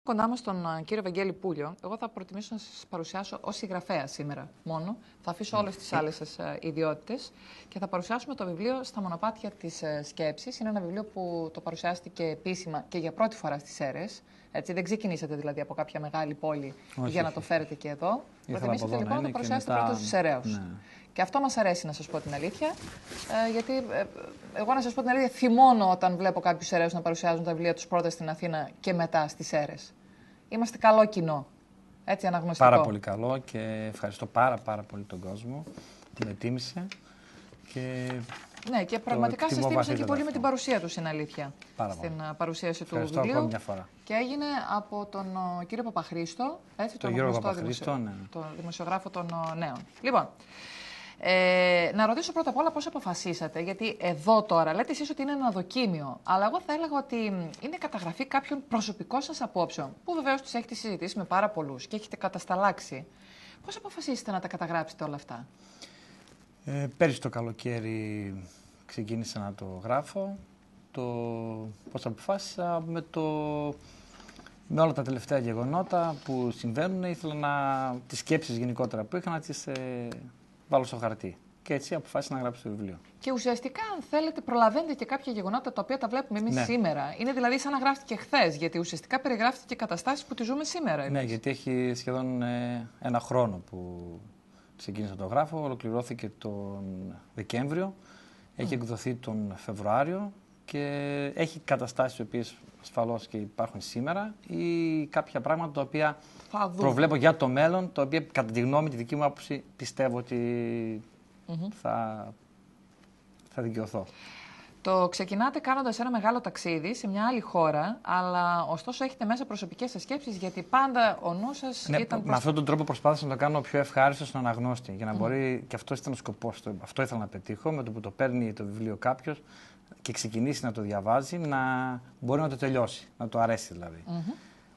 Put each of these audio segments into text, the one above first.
Κοντά μας τον κύριο Βαγγέλη Πούλιο, εγώ θα προτιμήσω να σας παρουσιάσω ως συγγραφέα σήμερα μόνο. Θα αφήσω όλες τις άλλες σας ιδιότητες και θα παρουσιάσουμε το βιβλίο «Στα μονοπάτια της σκέψης». Είναι ένα βιβλίο που το παρουσιάστηκε επίσημα και για πρώτη φορά στις Σέρρες. Έτσι, δεν ξεκινήσατε δηλαδή από κάποια μεγάλη πόλη για να το φέρετε και εδώ. Προτιμήσατε λοιπόν να το παρουσιάσετε πρώτα στους Σεραίους. Ναι. Και αυτό μας αρέσει, να σας πω την αλήθεια, γιατί εγώ να σας πω την αλήθεια θυμώνω όταν βλέπω κάποιους Σεραίους να παρουσιάζουν τα βιβλία τους πρώτα στην Αθήνα και μετά στις Σέρρες. Είμαστε καλό κοινό, έτσι αναγνωστικό. Πάρα πολύ καλό και ευχαριστώ πάρα πολύ τον κόσμο που με τίμησε. Ναι, και πραγματικά σας τίμησα και πολύ με την παρουσία του, είναι αλήθεια. Στην παρουσίαση του βιβλίου. Μια φορά. Και έγινε από τον κύριο Παπαχρήστο, έτσι, τον δημοσιογράφο των Νέων. Λοιπόν, να ρωτήσω πρώτα απ' όλα πώς αποφασίσατε, γιατί εδώ τώρα λέτε εσείς ότι είναι ένα δοκίμιο, αλλά εγώ θα έλεγα ότι είναι καταγραφή κάποιων προσωπικών σας απόψεων, που βεβαίως τις έχετε συζητήσει με πάρα πολλούς και έχετε κατασταλάξει. Πώς αποφασίσετε να τα καταγράψετε όλα αυτά? Πέρυσι το καλοκαίρι ξεκίνησα να το γράφω. Πώς αποφάσισα με όλα τα τελευταία γεγονότα που συμβαίνουν, ήθελα τις σκέψεις γενικότερα που είχα να τις βάλω στο χαρτί. Και έτσι αποφάσισα να γράψω το βιβλίο. Και ουσιαστικά, αν θέλετε, προλαβαίνετε και κάποια γεγονότα τα οποία τα βλέπουμε εμείς σήμερα. Είναι δηλαδή σαν να γράφτηκε χθες, γιατί ουσιαστικά περιγράφτηκε και καταστάσεις που τη ζούμε σήμερα εμείς. Ναι, γιατί έχει σχεδόν ένα χρόνο που ξεκίνησα να το γράφω. Ολοκληρώθηκε τον Δεκέμβριο, έχει εκδοθεί τον Φεβρουάριο και έχει καταστάσεις οι οποίες ασφαλώς και υπάρχουν σήμερα ή κάποια πράγματα τα οποία προβλέπω για το μέλλον, τα οποία κατά τη γνώμη, τη δική μου άποψη, πιστεύω ότι θα δικαιωθώ. Το ξεκινάτε κάνοντας ένα μεγάλο ταξίδι σε μια άλλη χώρα, αλλά ωστόσο έχετε μέσα προσωπικές σας σκέψεις, γιατί πάντα ο νους σας ήταν... Με αυτόν τον τρόπο προσπάθησα να το κάνω πιο ευχάριστο στον αναγνώστη, για να μπορεί, και αυτό ήταν ο σκοπός, αυτό ήθελα να πετύχω, με το που το παίρνει το βιβλίο κάποιος και ξεκινήσει να το διαβάζει, να μπορεί να το τελειώσει, να το αρέσει δηλαδή.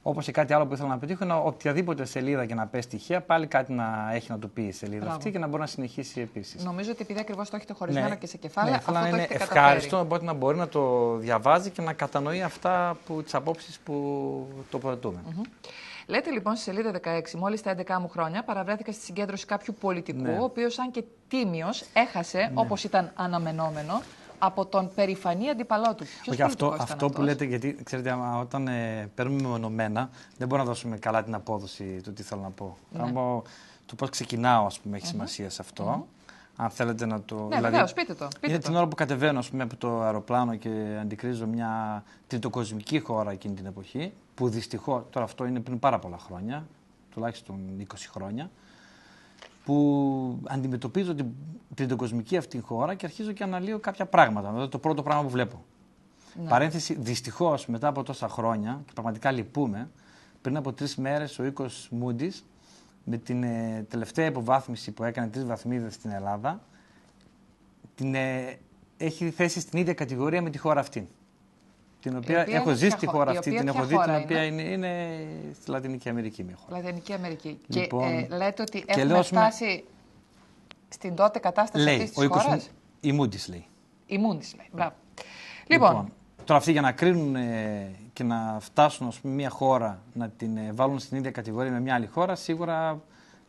Όπως και κάτι άλλο που ήθελα να πετύχω, είναι οποιαδήποτε σελίδα και να πέσει τυχαία, πάλι κάτι να έχει να του πει η σελίδα αυτή και να μπορεί να συνεχίσει επίσης. Νομίζω ότι επειδή ακριβώς το έχετε χωρισμένο και σε κεφάλαια, αυτό να είναι ευχάριστο, οπότε να μπορεί να το διαβάζει και να κατανοεί τις απόψεις που τοποθετούμε. Λέτε λοιπόν στη σελίδα 16, μόλις τα 11 μου χρόνια παραβρέθηκα στη συγκέντρωση κάποιου πολιτικού, ο οποίος, αν και τίμιος, έχασε, όπως ήταν αναμενόμενο, από τον περηφανή αντίπαλό του. Όχι, αυτό που λέτε, γιατί ξέρετε, όταν παίρνουμε μεμονωμένα, δεν μπορούμε να δώσουμε καλά την απόδοση του τι θέλω να πω. Το πώς ξεκινάω, ας πούμε, έχει σημασία σε αυτό. Αν θέλετε να το. Ναι, βεβαίως, πείτε το. Είναι την ώρα που κατεβαίνω, ας πούμε, από το αεροπλάνο και αντικρίζω μια τριτοκοσμική χώρα εκείνη την εποχή, που δυστυχώς, τώρα αυτό είναι πριν πάρα πολλά χρόνια, τουλάχιστον 20 χρόνια, που αντιμετωπίζω την τριτοκοσμική αυτή χώρα και αρχίζω και αναλύω κάποια πράγματα. Δηλαδή το πρώτο πράγμα που βλέπω. Παρένθεση, δυστυχώς μετά από τόσα χρόνια, και πραγματικά λυπούμε, πριν από 3 μέρες ο οίκος Moody's, με την τελευταία υποβάθμιση που έκανε 3 βαθμίδες στην Ελλάδα, την έχει θέσει στην ίδια κατηγορία με τη χώρα αυτή. Την οποία έχω ζήσει τη χώρα αυτή, την έχω δει, την οποία είναι στη Λατινική Αμερική μια χώρα. Λατινική Αμερική. Λοιπόν, και λέτε ότι έχουμε φτάσει στην τότε κατάσταση αυτής της χώρας. Η Moody's λέει. Η Moody's λέει, μπράβο. Λοιπόν, τώρα αυτοί για να κρίνουν και να φτάσουν, ας πούμε, μια χώρα να την βάλουν στην ίδια κατηγορία με μια άλλη χώρα, σίγουρα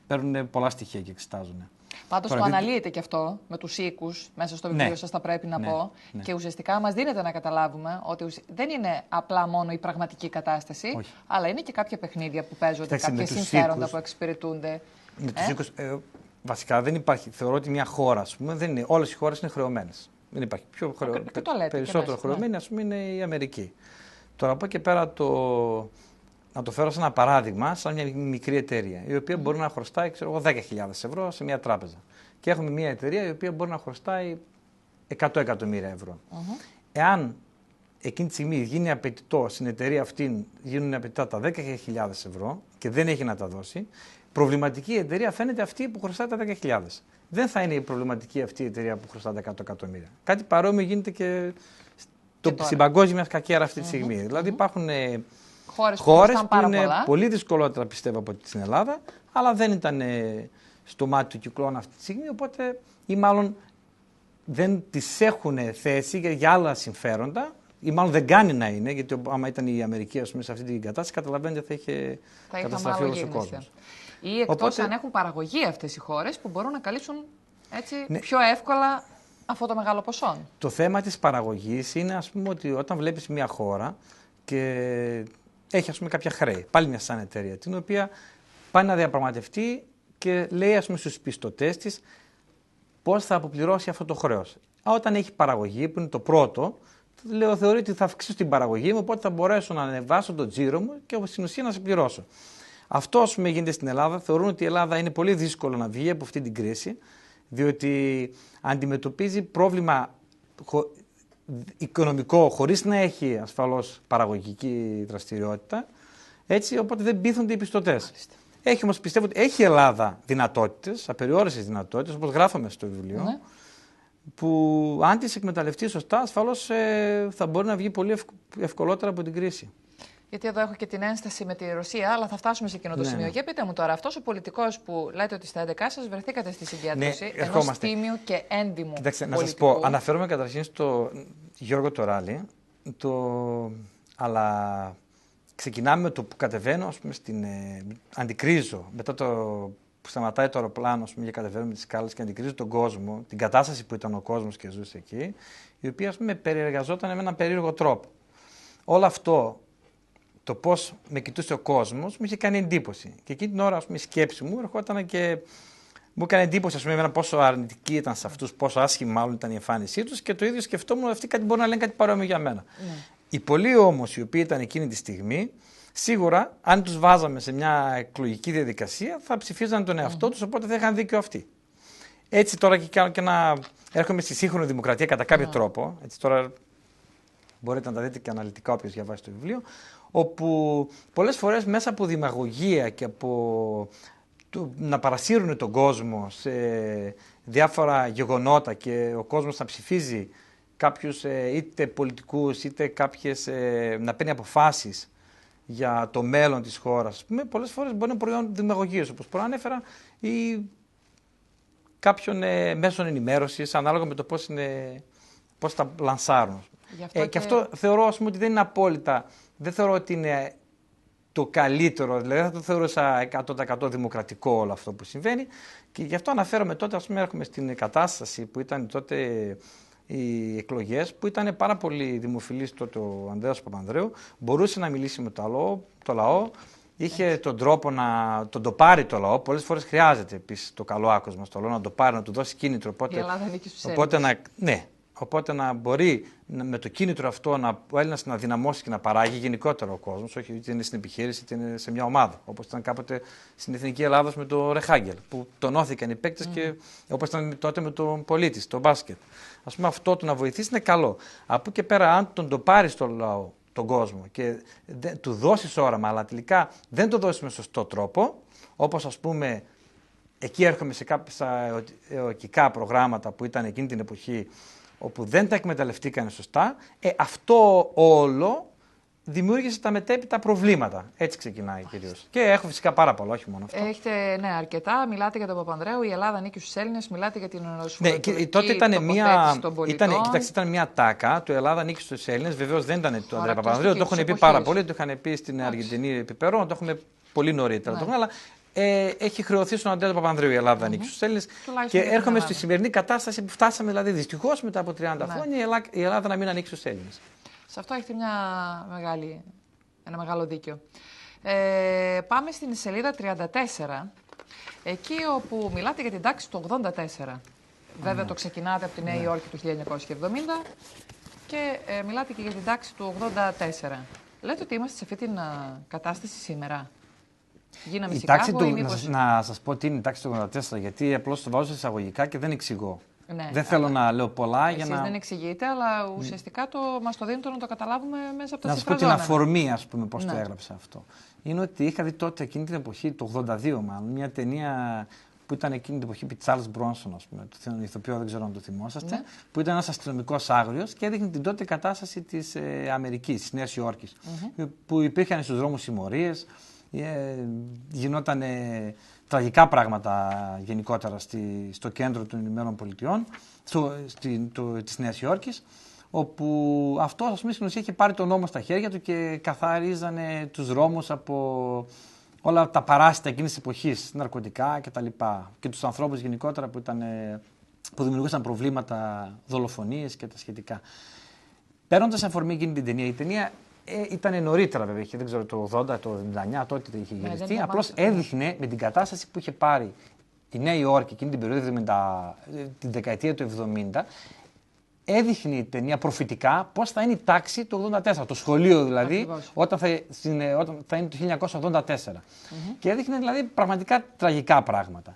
παίρνουν πολλά στοιχεία και εξετάζουν. Πάντως το αναλύετε και αυτό με τους οίκους μέσα στο βιβλίο σας, θα πρέπει να πω. Και ουσιαστικά μας δίνεται να καταλάβουμε ότι δεν είναι απλά μόνο η πραγματική κατάσταση, αλλά είναι και κάποια παιχνίδια που παίζονται, κάποια συμφέροντα που εξυπηρετούνται. Με τους οίκους, βασικά δεν υπάρχει. Θεωρώ ότι μια χώρα, ας πούμε, δεν είναι, όλες οι χώρες είναι χρεωμένες. Δεν υπάρχει περισσότερο χρεωμένη, ας πούμε, είναι η Αμερική. Τώρα από εκεί πέρα να το φέρω σε ένα παράδειγμα, σαν μια μικρή εταιρεία, η οποία μπορεί να χρωστάει, ξέρω εγώ, 10.000 ευρώ σε μια τράπεζα. Και έχουμε μια εταιρεία η οποία μπορεί να χρωστάει 100 εκατομμύρια ευρώ. Εάν εκείνη τη στιγμή γίνει απαιτητό στην εταιρεία αυτή, γίνουν απαιτητά τα 10.000 ευρώ και δεν έχει να τα δώσει, προβληματική η εταιρεία φαίνεται αυτή που χρωστάει τα 10.000. Δεν θα είναι η προβληματική αυτή η εταιρεία που χρωστά τα 100 εκατομμύρια. Κάτι παρόμοιο γίνεται και στην παγκόσμια σκακέρα αυτή τη στιγμή. Δηλαδή υπάρχουν χώρες που είναι πολύ δυσκολότερα, πιστεύω, από την Ελλάδα, αλλά δεν ήταν στο μάτι του κυκλώνα αυτή τη στιγμή, οπότε ή μάλλον δεν τις έχουν θέσει για άλλα συμφέροντα ή μάλλον δεν κάνει να είναι, γιατί άμα ήταν η Αμερική, ας πούμε, σε αυτή την κατάσταση, καταλαβαίνετε θα είχε καταστραφεί όλος ο κόσμος. Ή εκτός αν έχουν παραγωγή αυτές οι χώρες που μπορούν να καλύψουν έτσι, πιο εύκολα αυτό το μεγάλο ποσό. Το θέμα της παραγωγής είναι, ας πούμε, ότι όταν βλέπεις μια χώρα και έχει, ας πούμε, κάποια χρέη, πάλι μια σαν εταιρεία, την οποία πάει να διαπραγματευτεί και λέει, ας πούμε, στους πιστωτές της πώς θα αποπληρώσει αυτό το χρέος. Όταν έχει παραγωγή, που είναι το πρώτο, λέω, θεωρεί ότι θα αυξήσω την παραγωγή μου, οπότε θα μπορέσω να ανεβάσω το τζίρο μου και στην ουσία να σε πληρώσω. Αυτό, ας πούμε, γίνεται στην Ελλάδα. Θεωρούν ότι η Ελλάδα είναι πολύ δύσκολο να βγει από αυτή την κρίση, διότι αντιμετωπίζει πρόβλημα οικονομικό χωρίς να έχει ασφαλώς παραγωγική δραστηριότητα, έτσι, οπότε δεν πείθονται οι πιστωτές. Έχει όμως, πιστεύω ότι έχει η Ελλάδα δυνατότητες, απεριόριστες δυνατότητες, όπως γράφαμε στο βιβλίο, ναι, που αν τις εκμεταλλευτεί σωστά, ασφαλώς θα μπορεί να βγει πολύ ευκολότερα από την κρίση. Γιατί εδώ έχω και την ένσταση με τη Ρωσία, αλλά θα φτάσουμε σε εκείνο το σημείο. Για πείτε μου τώρα, αυτός ο πολιτικός που λέτε ότι στα 11 σας βρεθήκατε στη συγκέντρωση ενός τίμιου και έντιμου Κοιτάξτε, πολιτικού. Να σας πω, αναφέρομαι καταρχήν στο Γιώργο Τωράλη, αλλά ξεκινάμε με το που κατεβαίνω, ας πούμε, αντικρίζω μετά που σταματάει το αεροπλάνο, ας πούμε, και κατεβαίνουμε τις σκάλες και αντικρίζω τον κόσμο, την κατάσταση που ήταν ο κόσμος και ζούσε εκεί, η οποία, ας πούμε, περιεργαζόταν με έναν περίεργο τρόπο. Όλο αυτό, το πώς με κοιτούσε ο κόσμος, μου είχε κάνει εντύπωση. Και εκείνη την ώρα, ας πούμε, η σκέψη μου ερχόταν και μου έκανε εντύπωση, ας πούμε, πόσο αρνητική ήταν σε αυτούς, πόσο άσχημη μάλλον ήταν η εμφάνισή τους, και το ίδιο σκεφτόμουν ότι αυτοί κάτι μπορεί να λένε κάτι παρόμοιο για μένα. Οι πολλοί όμως οι οποίοι ήταν εκείνη τη στιγμή, σίγουρα αν τους βάζαμε σε μια εκλογική διαδικασία θα ψηφίζαν τον εαυτό τους, οπότε θα είχαν δίκιο αυτοί. Έτσι τώρα έρχομαι στη σύγχρονη δημοκρατία κατά κάποιο τρόπο, έτσι τώρα μπορείτε να τα δείτε και αναλυτικά όποιος διαβάσει το βιβλίο, όπου πολλές φορές μέσα από δημαγωγία και από να παρασύρουν τον κόσμο σε διάφορα γεγονότα και ο κόσμος να ψηφίζει κάποιους είτε πολιτικούς είτε να παίρνει αποφάσεις για το μέλλον της χώρας, πολλές φορές μπορεί να είναι προϊόν δημαγωγίας, όπως προανέφερα, ή κάποιων μέσων ενημέρωσης, ανάλογα με το πώς τα λανσάρουν. Και αυτό θεωρώ, ας πούμε, ότι δεν είναι απόλυτα, δεν θεωρώ ότι είναι το καλύτερο, δηλαδή δεν το θεωρούσα 100% δημοκρατικό όλο αυτό που συμβαίνει, και γι' αυτό αναφέρομαι τότε, ας πούμε, έρχομαι στην κατάσταση που ήταν τότε οι εκλογές, που ήταν πάρα πολύ δημοφιλής τότε ο Ανδρέας Παπανδρέου, μπορούσε να μιλήσει με το λαό, είχε τον τρόπο να το πάρει το λαό. Πολλές φορές χρειάζεται επίσης το καλό άκουσμα στο λαό, να το πάρει, να του δώσει κίνητρο. Οπότε να μπορεί με το κίνητρο αυτό ο Έλληνας να δυναμώσει και να παράγει γενικότερα ο κόσμος, όχι είτε είναι στην επιχείρηση είτε είναι σε μια ομάδα. Όπως ήταν κάποτε στην Εθνική Ελλάδος με το Ρεχάγκελ, που τονώθηκαν οι παίκτες, και όπως ήταν τότε με τον Πολίτης, το μπάσκετ. Ας πούμε, αυτό το να βοηθήσει είναι καλό. Από και πέρα, αν το πάρει στο λαό, τον κόσμο, και του δώσεις όραμα, αλλά τελικά δεν το δώσεις με σωστό τρόπο, όπως, ας πούμε, εκεί έρχομαι σε κάποια εωκικά προγράμματα που ήταν εκείνη την εποχή, όπου δεν τα εκμεταλλευτήκανε σωστά, αυτό όλο δημιούργησε τα μετέπειτα προβλήματα. Έτσι ξεκινάει κυρίως. Και έχω φυσικά πάρα πολλά, όχι μόνο αυτό. Έχετε, αρκετά. Μιλάτε για τον Παπανδρέου, η Ελλάδα ανήκει στους Έλληνες, μιλάτε για την ενωσφορετική τότε ήταν μια τάκα, το Ελλάδα ανήκει στους Έλληνες. Βεβαίως δεν ήταν το Ανδρέα Παπανδρέου, το έχουν πει πάρα πολύ, το είχαν πει στην Αργεντινή επιπερών, το έχουμε πολύ νωρίτερα. Αλλά έχει χρεωθεί στον Ανδρέα Παπανδρέου η Ελλάδα ανήκει στους Έλληνες. Και έρχομαι στη σημερινή κατάσταση που φτάσαμε, δηλαδή δυστυχώς μετά από 30 χρόνια η Ελλάδα να μην ανήκει στους Έλληνες. Σε αυτό έχετε ένα μεγάλο δίκιο. Πάμε στην σελίδα 34, εκεί όπου μιλάτε για την τάξη του 84. Βέβαια το ξεκινάτε από τη Νέα Υόρκη του 1970 και μιλάτε και για την τάξη του 84. Λέτε ότι είμαστε σε αυτή την κατάσταση σήμερα. Γίναμε Να σας πω τι είναι η τάξη του 84, γιατί απλώς το βάζω εισαγωγικά και δεν εξηγώ. Δεν θέλω να λέω πολλά. Εσείς δεν εξηγείτε, αλλά ουσιαστικά μας το δίνετε να το καταλάβουμε μέσα από τα συμφραζόμενα. Να σας πω την αφορμή, ας πούμε, πώς το έγραψα αυτό. Είναι ότι είχα δει τότε εκείνη την εποχή, το 82 μάλλον, μια ταινία που ήταν εκείνη την εποχή, Charles Bronson, ας πούμε, τον ηθοποιό, δεν ξέρω αν το θυμόσαστε, που ήταν ένας αστυνομικός άγριος και έδειχνε την τότε κατάσταση της Αμερικής, της Νέας Υόρκης, που υπήρχαν στους δρόμους συμμορίες, γινόταν τραγικά πράγματα γενικότερα στο κέντρο των Ηνωμένων Πολιτειών, της Νέας Υόρκης, όπου αυτό, ας πούμε, στην ουσία είχε πάρει τον νόμο στα χέρια του και καθαρίζανε τους δρόμους από όλα τα παράσιτα εκείνης της εποχής, ναρκωτικά κτλ. Και τους ανθρώπους γενικότερα που δημιουργούσαν προβλήματα, δολοφονίες και τα σχετικά. Παίρνοντας αφορμή εκείνη την ταινία, η ταινία ήταν νωρίτερα βέβαια, δεν ξέρω, το 80, το 79, τότε είχε γυριστεί. Απλώς έδειχνε με την κατάσταση που είχε πάρει η Νέα Υόρκη εκείνη την περίοδο, την δεκαετία του 70, έδειχνε η ταινία προφητικά πώς θα είναι η τάξη του 84, το σχολείο δηλαδή, όταν θα είναι το 1984. Και έδειχνε δηλαδή πραγματικά τραγικά πράγματα.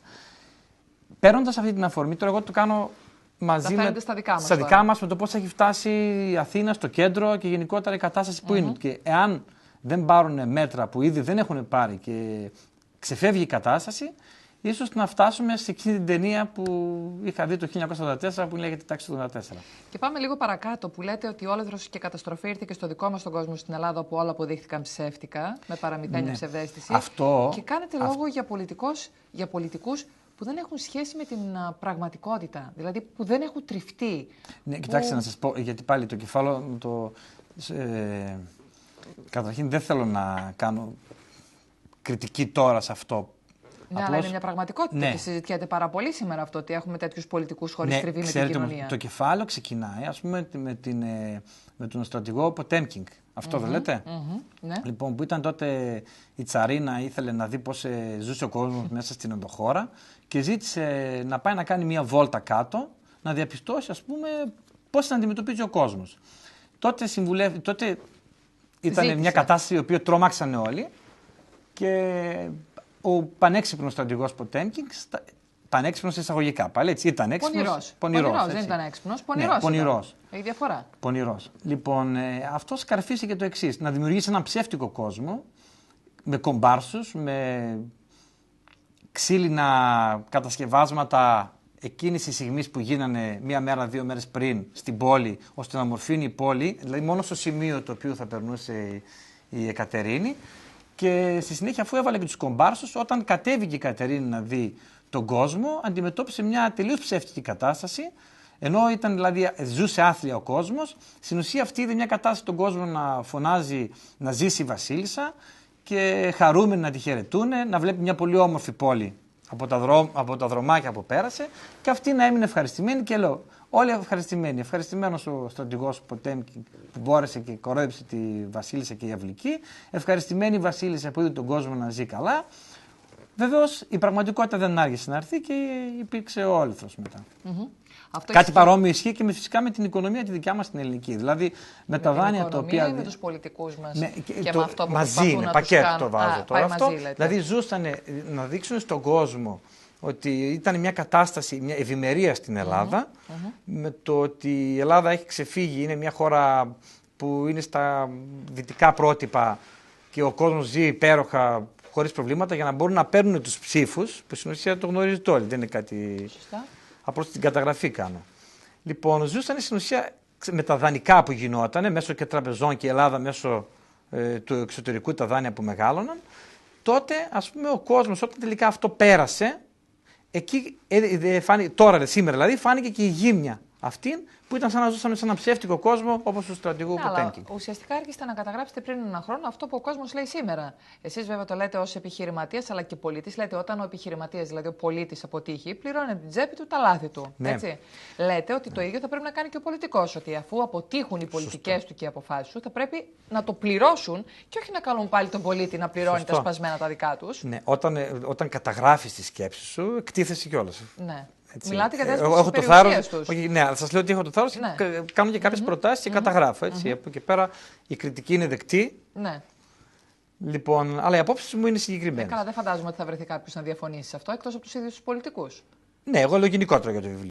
Παίρνοντας αυτή την αφορμή, τώρα εγώ το κάνω μαζί στα δικά μας, με το πώς έχει φτάσει η Αθήνα στο κέντρο και γενικότερα η κατάσταση που είναι. Και εάν δεν πάρουν μέτρα που ήδη δεν έχουν πάρει και ξεφεύγει η κατάσταση, ίσως να φτάσουμε σε εκείνη την ταινία που είχα δει το 1984 που λέγεται τάξη του 1984. Και πάμε λίγο παρακάτω που λέτε ότι η όλεθρος και καταστροφή ήρθε και στο δικό μας τον κόσμο στην Ελλάδα, όπου όλα αποδείχθηκαν ψεύτικα, με παραμυθένια ψευδαίσθηση. Και κάνετε λόγο για πολιτικούς που δεν έχουν σχέση με την πραγματικότητα, δηλαδή που δεν έχουν τριφτεί. Ναι, κοιτάξτε να σας πω, γιατί πάλι το κεφάλαιο, καταρχήν δεν θέλω να κάνω κριτική τώρα σε αυτό. Ναι, απλώς, αλλά είναι μια πραγματικότητα και συζητιέται πάρα πολύ σήμερα αυτό, ότι έχουμε τέτοιους πολιτικούς χωρίς τριβή με την κοινωνία. Το κεφάλαιο ξεκινάει, ας πούμε, με τον στρατηγό Ποτέμκινγκ. Αυτό δεν λέτε? Ναι. Λοιπόν, που ήταν τότε η Τσαρίνα, ήθελε να δει πώς ζούσε ο κόσμος μέσα στην ενδοχώρα και ζήτησε να πάει να κάνει μια βόλτα κάτω, να διαπιστώσει, ας πούμε, πώς θα αντιμετωπίζει ο κόσμος. Τότε ήταν μια κατάσταση η οποία τρόμαξαν όλοι και ο πανέξυπνος στρατηγός Ποτέμκινγκ, πανέξυπνος εισαγωγικά πάλι, έτσι, ήταν έξυπνος. Πονηρός, δεν ήταν έξυπνος, πονηρός. Ναι, πονηρός. Έχει διαφορά. Πονηρός. Λοιπόν, αυτός σκαρφίστηκε το εξής, να δημιουργήσει έναν ψεύτικο κόσμο, με κομπάρσους, με ξύλινα κατασκευάσματα εκείνης της στιγμής που γίνανε μία μέρα, 2 μέρες πριν στην πόλη, ώστε να μορφύνει η πόλη, δηλαδή μόνο στο σημείο το οποίο θα περνούσε η Εκατερίνη. Και στη συνέχεια, αφού έβαλε και τους κομπάρσους, όταν κατέβηκε η Κατερίνη να δει τον κόσμο, αντιμετώπισε μια τελείως ψεύτικη κατάσταση. Ενώ δηλαδή, ζούσε άθλια ο κόσμος, στην ουσία αυτή είδε μια κατάσταση τον κόσμο να φωνάζει να ζήσει η Βασίλισσα και χαρούμενοι να τη χαιρετούν, να βλέπει μια πολύ όμορφη πόλη από τα δρομάκια που πέρασε και αυτή να έμεινε ευχαριστημένη. Και λέω, όλοι ευχαριστημένοι. Ευχαριστημένος ο στρατηγός Ποτέμκινγκ που μπόρεσε και κορόιδεψε τη Βασίλισσα και η Αυλική. Ευχαριστημένη η Βασίλισσα που είδε τον κόσμο να ζει καλά. Βεβαίως η πραγματικότητα δεν άργησε να έρθει και υπήρξε ο όλεθρος μετά. Κάτι παρόμοιο ισχύει και φυσικά με την οικονομία τη δικιά μας την ελληνική. Δηλαδή με τα δάνεια τα οποία. Ή με τους πολιτικούς μας. Και με αυτό που μαζί είναι, πακέτο το βάζω τώρα. Αυτό, δηλαδή ζούσαν να δείξουν στον κόσμο ότι ήταν μια κατάσταση, μια ευημερία στην Ελλάδα, με το ότι η Ελλάδα έχει ξεφύγει, είναι μια χώρα που είναι στα δυτικά πρότυπα και ο κόσμος ζει υπέροχα χωρίς προβλήματα για να μπορούν να παίρνουν τους ψήφους, που στην ουσία το γνωρίζετε όλοι, δεν είναι κάτι. Σωστά. Απλώς την καταγραφή κάνω. Λοιπόν, ζούσαν στην ουσία με τα δανεικά που γινόταν, μέσω και τραπεζών και η Ελλάδα μέσω του εξωτερικού τα δάνεια που μεγάλωναν. Τότε, ας πούμε, ο κόσμος όταν τελικά αυτό πέρασε, εκεί, σήμερα δηλαδή, φάνηκε και η γύμνια αυτήν που ήταν σαν να ζούσαμε σε έναν ψεύτικο κόσμο όπως του στρατηγού Ποτέμκινγκ. Ουσιαστικά άρχιστε να καταγράψετε πριν έναν χρόνο αυτό που ο κόσμος λέει σήμερα. Εσείς βέβαια το λέτε ως επιχειρηματίας αλλά και πολίτης. Λέτε όταν ο επιχειρηματίας, δηλαδή ο πολίτης αποτύχει, πληρώνει την τσέπη του τα λάθη του. Ναι. Έτσι. Λέτε ότι το ίδιο θα πρέπει να κάνει και ο πολιτικός. Ότι αφού αποτύχουν οι πολιτικές του και οι αποφάσεις του, θα πρέπει να το πληρώσουν και όχι να καλούν πάλι τον πολίτη να πληρώνει τα σπασμένα τα δικά τους. Ναι, όταν καταγράφεις τη σκέψη σου, εκτίθεσαι κιόλας. Ναι. Έτσι. Μιλάτε για δέσμευση έχω της το θάρρος. τους. Όχι, ναι, αλλά σας λέω ότι έχω το θάρρος. Ναι. Κάνω και κάποιες προτάσεις και καταγράφω. Έτσι. Από εκεί πέρα η κριτική είναι δεκτή. Ναι. Λοιπόν, αλλά οι απόψεις μου είναι συγκεκριμένες. Καλά, δεν φαντάζομαι ότι θα βρεθεί κάποιος να διαφωνήσει σε αυτό εκτός από τους ίδιους τους πολιτικούς. Ναι, εγώ λέω γενικότερα για το βιβλίο.